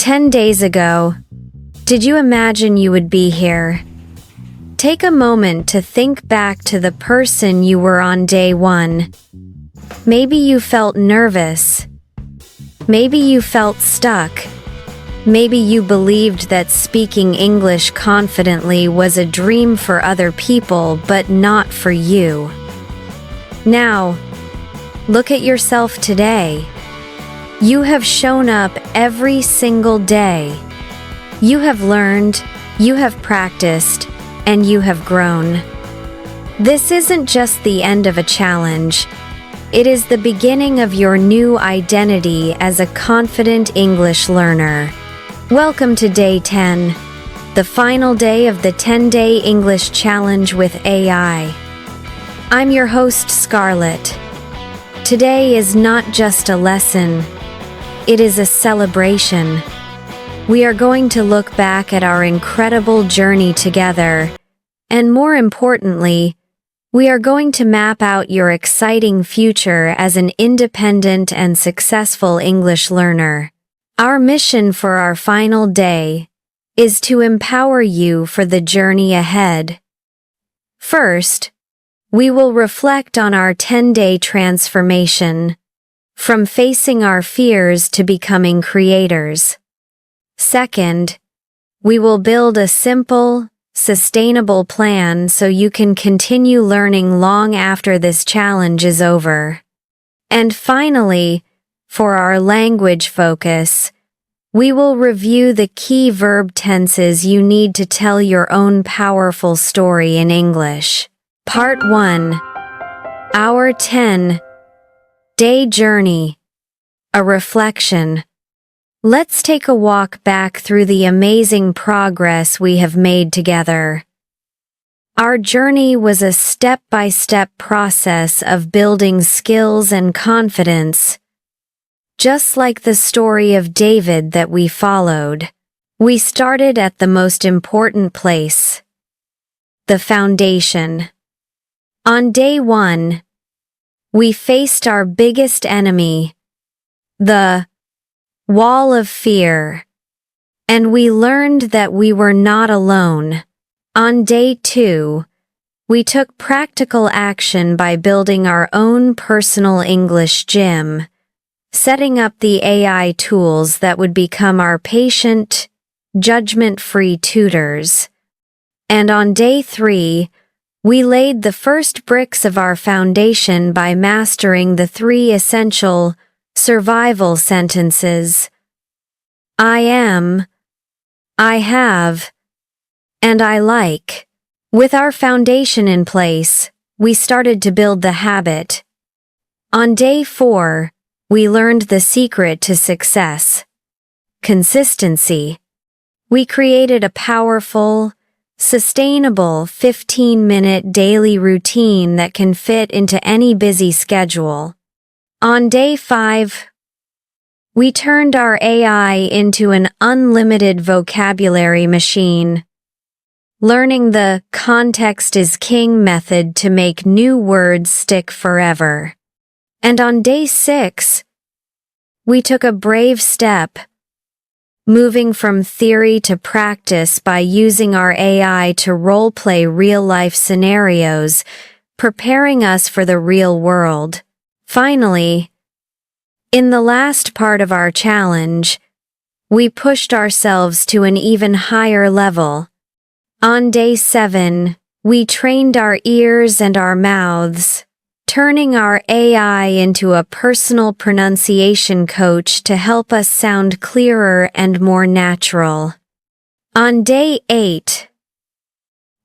10 days ago, did you imagine you would be here? Take a moment to think back to the person you were on day 1. Maybe you felt nervous. Maybe you felt stuck. Maybe you believed that speaking English confidently was a dream for other people but not for you. Now, look at yourself today. You have shown up every single day. You have learned, you have practiced, and you have grown. This isn't just the end of a challenge. It is the beginning of your new identity as a confident English learner. Welcome to Day 10, the final day of the 10-Day English Challenge with AI. I'm your host, Scarlett. Today is not just a lesson, it is a celebration. We are going to look back at our incredible journey together, and more importantly, we are going to map out your exciting future as an independent and successful English learner. Our mission for our final day is to empower you for the journey ahead. First, we will reflect on our 10-day transformation, from facing our fears to becoming creators. Second, we will build a simple, sustainable plan so you can continue learning long after this challenge is over. And finally, for our language focus, we will review the key verb tenses you need to tell your own powerful story in English. Part 1. Our 10-Day Journey. A reflection. Let's take a walk back through the amazing progress we have made together. Our journey was a step-by-step process of building skills and confidence. Just like the story of David that we followed, we started at the most important place, the foundation. On day 1, we faced our biggest enemy, the wall of fear, and we learned that we were not alone. On day 2, we took practical action by building our own personal English gym, setting up the AI tools that would become our patient, judgment-free tutors. And on day 3, we laid the first bricks of our foundation by mastering the 3 essential survival sentences: I am, I have, and I like. With our foundation in place, we started to build the habit. On day 4, we learned the secret to success: consistency. We created a powerful, sustainable 15-minute daily routine that can fit into any busy schedule. On day 5, we turned our AI into an unlimited vocabulary machine, learning the context is king method to make new words stick forever. And on day 6, we took a brave step, moving from theory to practice by using our AI to role-play real-life scenarios, preparing us for the real world. Finally, in the last part of our challenge, we pushed ourselves to an even higher level. On day 7, we trained our ears and our mouths, turning our AI into a personal pronunciation coach to help us sound clearer and more natural. On day 8,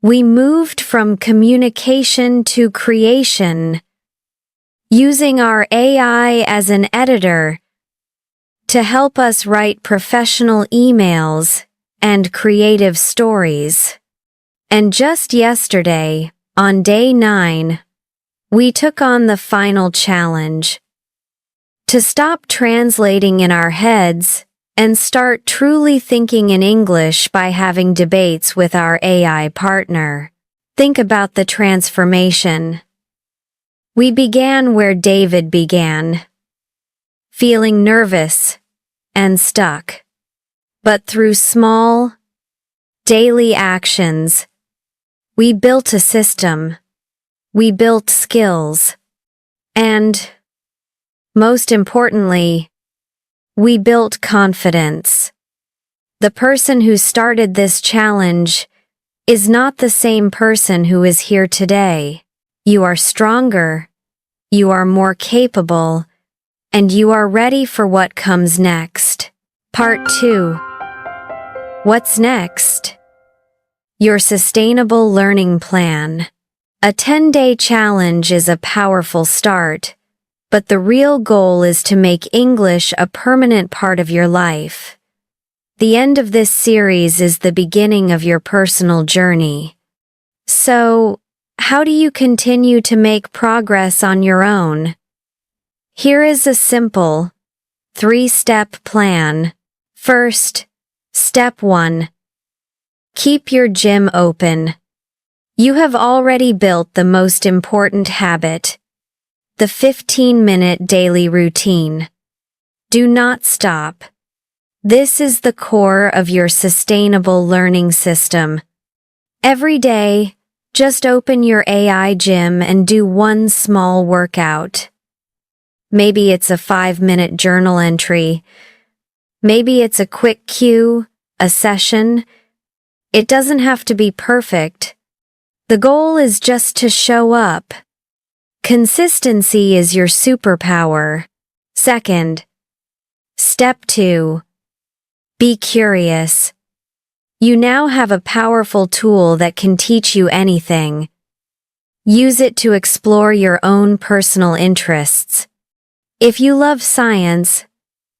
we moved from communication to creation, using our AI as an editor to help us write professional emails and creative stories. And just yesterday, on day 9, we took on the final challenge: to stop translating in our heads and start truly thinking in English by having debates with our AI partner. Think about the transformation. We began where David began, feeling nervous and stuck. but through small, daily actions, we built a system, we built skills, and, most importantly, we built confidence. The person who started this challenge is not the same person who is here today. You are stronger, you are more capable, and you are ready for what comes next. Part 2. What's next? Your sustainable learning plan. A 10-day challenge is a powerful start, but the real goal is to make English a permanent part of your life. The end of this series is the beginning of your personal journey. So, how do you continue to make progress on your own? Here is a simple, 3-step plan. First, Step 1. Keep your gym open. You have already built the most important habit, the 15-minute daily routine. Do not stop. This is the core of your sustainable learning system. Every day, just open your AI gym and do one small workout. Maybe it's a 5-minute journal entry. Maybe it's a quick cue, a session. It doesn't have to be perfect. The goal is just to show up. Consistency is your superpower. Second, Step 2. Be curious. You now have a powerful tool that can teach you anything. Use it to explore your own personal interests. If you love science,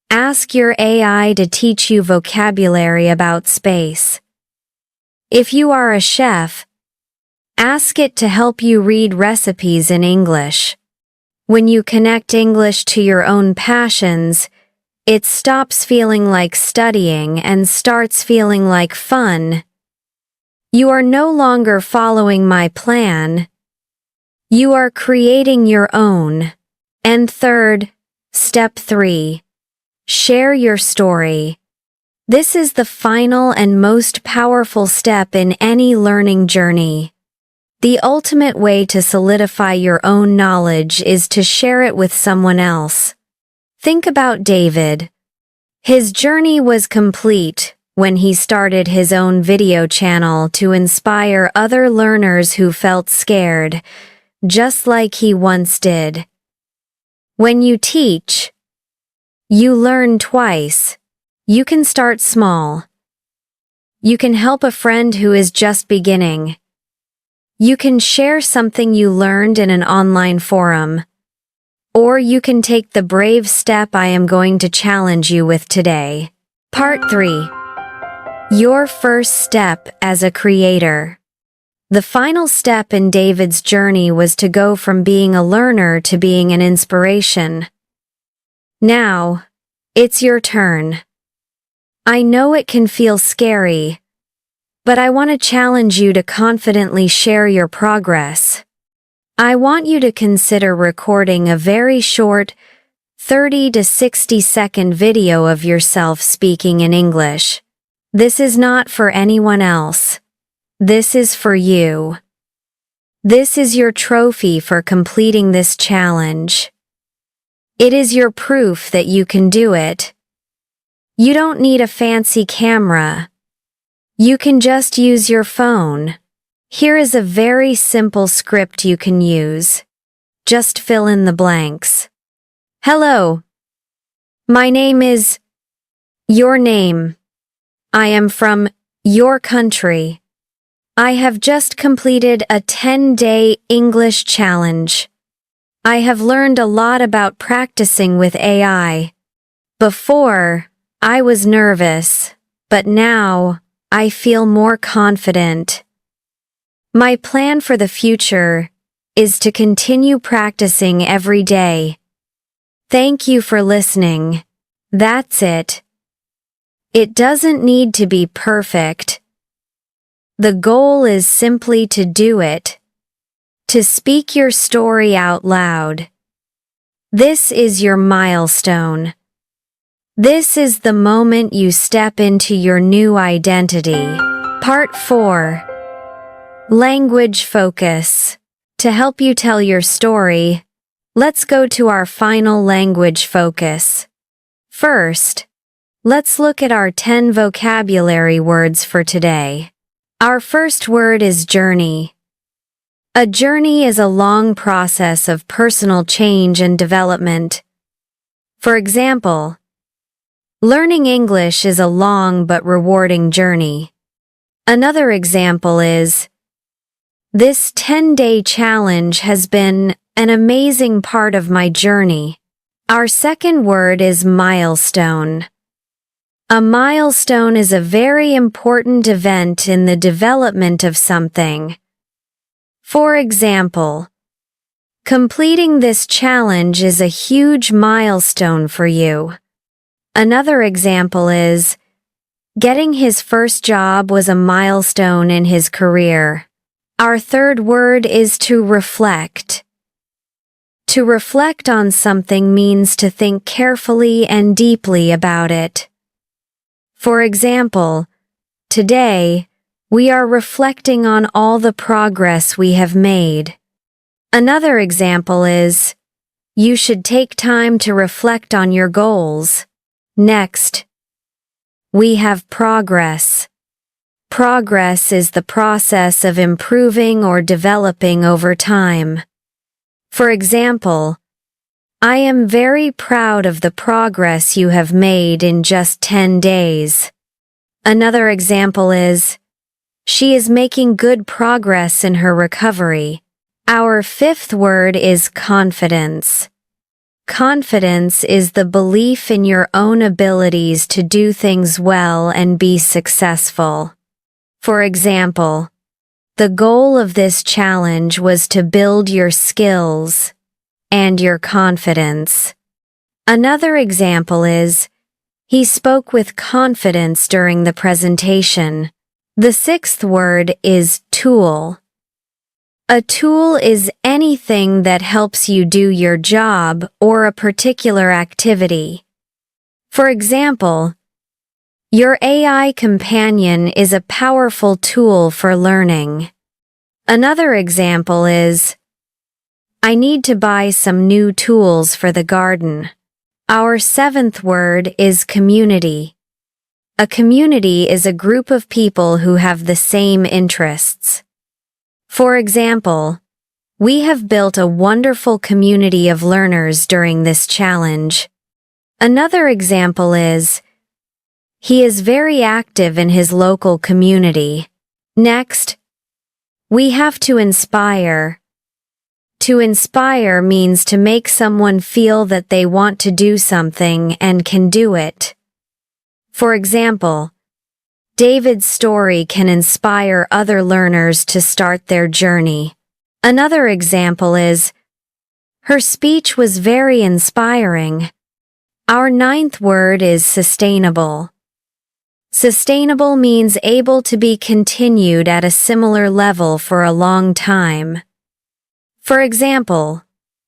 ask your AI to teach you vocabulary about space. If you are a chef, ask it to help you read recipes in English. When you connect English to your own passions, it stops feeling like studying and starts feeling like fun. You are no longer following my plan. You are creating your own. And third, Step 3. Share your story. This is the final and most powerful step in any learning journey. The ultimate way to solidify your own knowledge is to share it with someone else. Think about David. His journey was complete when he started his own video channel to inspire other learners who felt scared, just like he once did. When you teach, you learn twice. You can start small. You can help a friend who is just beginning. You can share something you learned in an online forum. Or you can take the brave step I am going to challenge you with today. Part 3. Your first step as a creator. The final step in David's journey was to go from being a learner to being an inspiration. Now, it's your turn. I know it can feel scary, but I want to challenge you to confidently share your progress. I want you to consider recording a very short, 30 to 60-second video of yourself speaking in English. This is not for anyone else. This is for you. This is your trophy for completing this challenge. It is your proof that you can do it. You don't need a fancy camera. You can just use your phone. Here is a very simple script you can use. Just fill in the blanks. Hello. My name is... Your name. I am from your country. I have just completed a 10-day English challenge. I have learned a lot about practicing with AI. Before, I was nervous, but now, I feel more confident. My plan for the future is to continue practicing every day. Thank you for listening. That's it. It doesn't need to be perfect. The goal is simply to do it. To speak your story out loud. This is your milestone. This is the moment you step into your new identity. Part 4. Language focus. To help you tell your story, let's go to our final language focus. First, let's look at our 10 vocabulary words for today. Our first word is journey. A journey is a long process of personal change and development. For example, learning English is a long but rewarding journey. Another example is, this 10-day challenge has been an amazing part of my journey. Our second word is milestone. A milestone is a very important event in the development of something. For example, completing this challenge is a huge milestone for you. Another example is, getting his first job was a milestone in his career. Our third word is to reflect. To reflect on something means to think carefully and deeply about it. For example, today, we are reflecting on all the progress we have made. Another example is, you should take time to reflect on your goals. Next, we have progress. Progress is the process of improving or developing over time. For example, I am very proud of the progress you have made in just 10 days. Another example is, she is making good progress in her recovery. Our fifth word is confidence. Confidence is the belief in your own abilities to do things well and be successful. For example, the goal of this challenge was to build your skills and your confidence. Another example is, he spoke with confidence during the presentation. The sixth word is tool. A tool is anything that helps you do your job or a particular activity. For example, your AI companion is a powerful tool for learning. Another example is, I need to buy some new tools for the garden. Our seventh word is community. A community is a group of people who have the same interests. For example, we have built a wonderful community of learners during this challenge. Another example is, he is very active in his local community. Next, we have to inspire. To inspire means to make someone feel that they want to do something and can do it. For example, David's story can inspire other learners to start their journey. Another example is, her speech was very inspiring. Our ninth word is sustainable. Sustainable means able to be continued at a similar level for a long time. For example,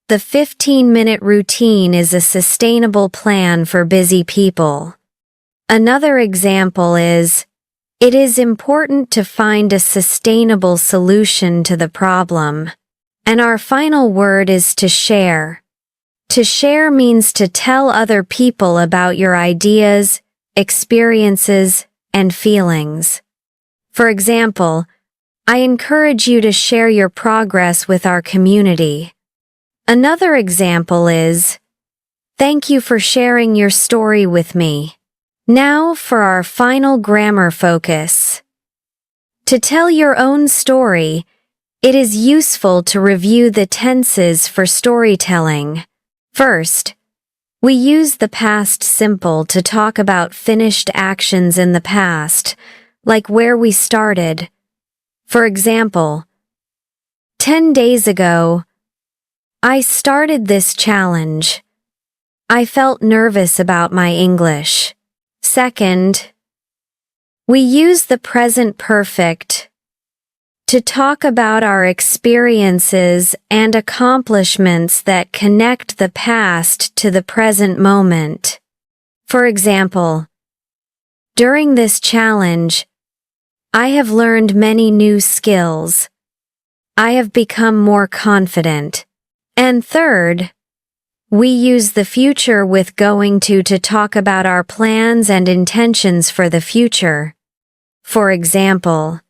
the 15-minute routine is a sustainable plan for busy people. Another example is, it is important to find a sustainable solution to the problem. And our final word is to share. To share means to tell other people about your ideas, experiences, and feelings. For example, I encourage you to share your progress with our community. Another example is, thank you for sharing your story with me. Now for our final grammar focus. To tell your own story, it is useful to review the tenses for storytelling. First, we use the past simple to talk about finished actions in the past, like where we started. For example, 10 days ago, I started this challenge. I felt nervous about my English. Second, we use the present perfect to talk about our experiences and accomplishments that connect the past to the present moment. For example, during this challenge, I have learned many new skills. I have become more confident. And third, we use the future with going to talk about our plans and intentions for the future. For example,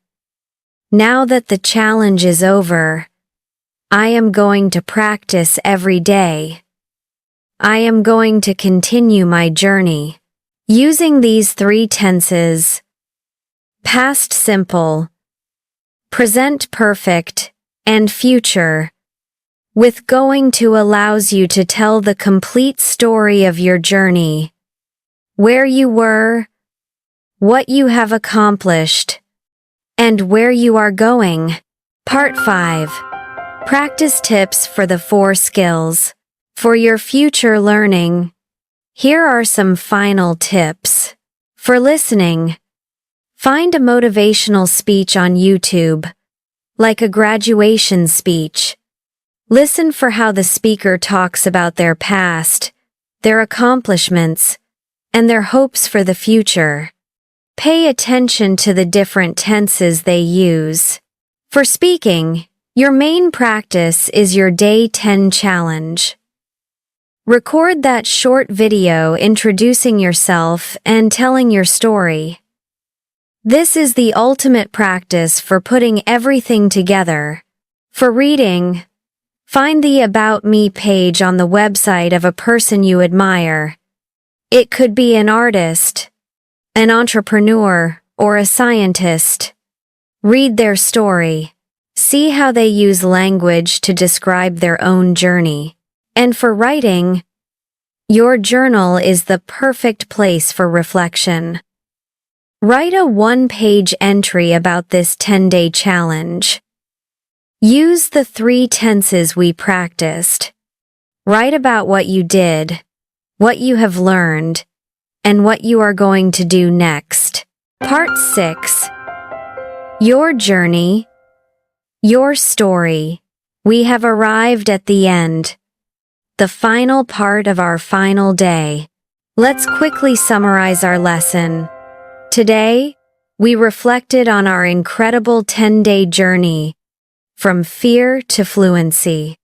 now that the challenge is over, I am going to practice every day. I am going to continue my journey. Using these three tenses, past simple, present perfect, and future, with going to allows you to tell the complete story of your journey, where you were, what you have accomplished, and where you are going. Part 5. Practice tips for the 4 skills. For your future learning, here are some final tips. For listening, find a motivational speech on YouTube, like a graduation speech. Listen for how the speaker talks about their past, their accomplishments, and their hopes for the future. Pay attention to the different tenses they use. For speaking, your main practice is your Day 10 challenge. Record that short video introducing yourself and telling your story. This is the ultimate practice for putting everything together. For reading, find the About Me page on the website of a person you admire. It could be an artist, an entrepreneur, or a scientist. Read their story. See how they use language to describe their own journey. And for writing, your journal is the perfect place for reflection. Write a 1-page entry about this 10-day challenge. Use the 3 tenses we practiced. Write about what you did, what you have learned, and what you are going to do next. Part 6. Your journey, your story. We have arrived at the end. The final part of our final day. Let's quickly summarize our lesson. Today, we reflected on our incredible 10-day journey, from fear to fluency.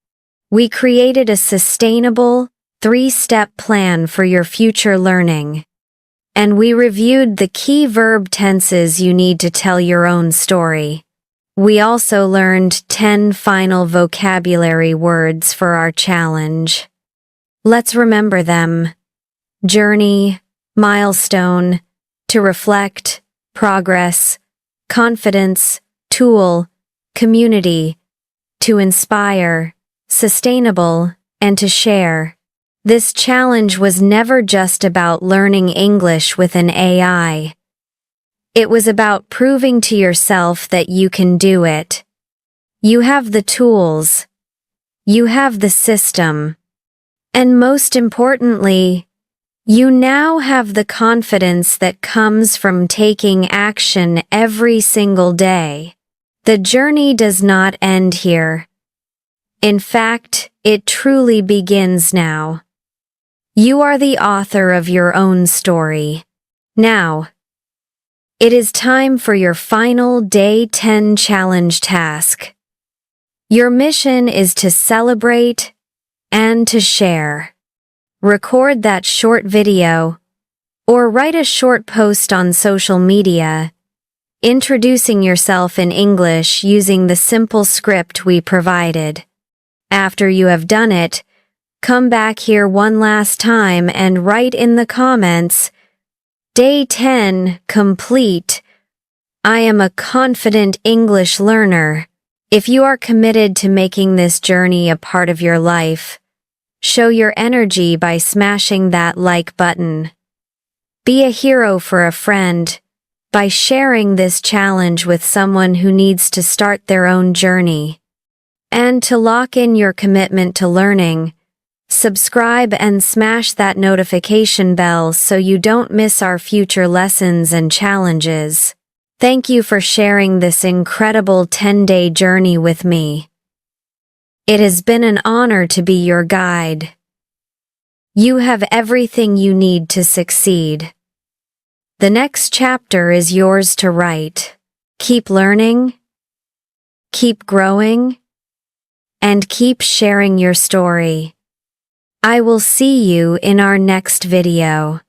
We created a sustainable, 3-step plan for your future learning. And we reviewed the key verb tenses you need to tell your own story. We also learned 10 final vocabulary words for our challenge. Let's remember them. Journey, milestone, to reflect, progress, confidence, tool, community, to inspire, sustainable, and to share. This challenge was never just about learning English with an AI. It was about proving to yourself that you can do it. You have the tools. You have the system. And most importantly, you now have the confidence that comes from taking action every single day. The journey does not end here. In fact, it truly begins now. You are the author of your own story. Now, it is time for your final Day 10 challenge task. Your mission is to celebrate and to share. Record that short video, or write a short post on social media, introducing yourself in English using the simple script we provided. After you have done it, come back here one last time and write in the comments, Day 10 complete. I am a confident English learner. If you are committed to making this journey a part of your life, show your energy by smashing that like button. Be a hero for a friend by sharing this challenge with someone who needs to start their own journey. And to lock in your commitment to learning, subscribe and smash that notification bell so you don't miss our future lessons and challenges. Thank you for sharing this incredible 10-day journey with me. It has been an honor to be your guide. You have everything you need to succeed. The next chapter is yours to write. Keep learning, keep growing, and keep sharing your story. I will see you in our next video.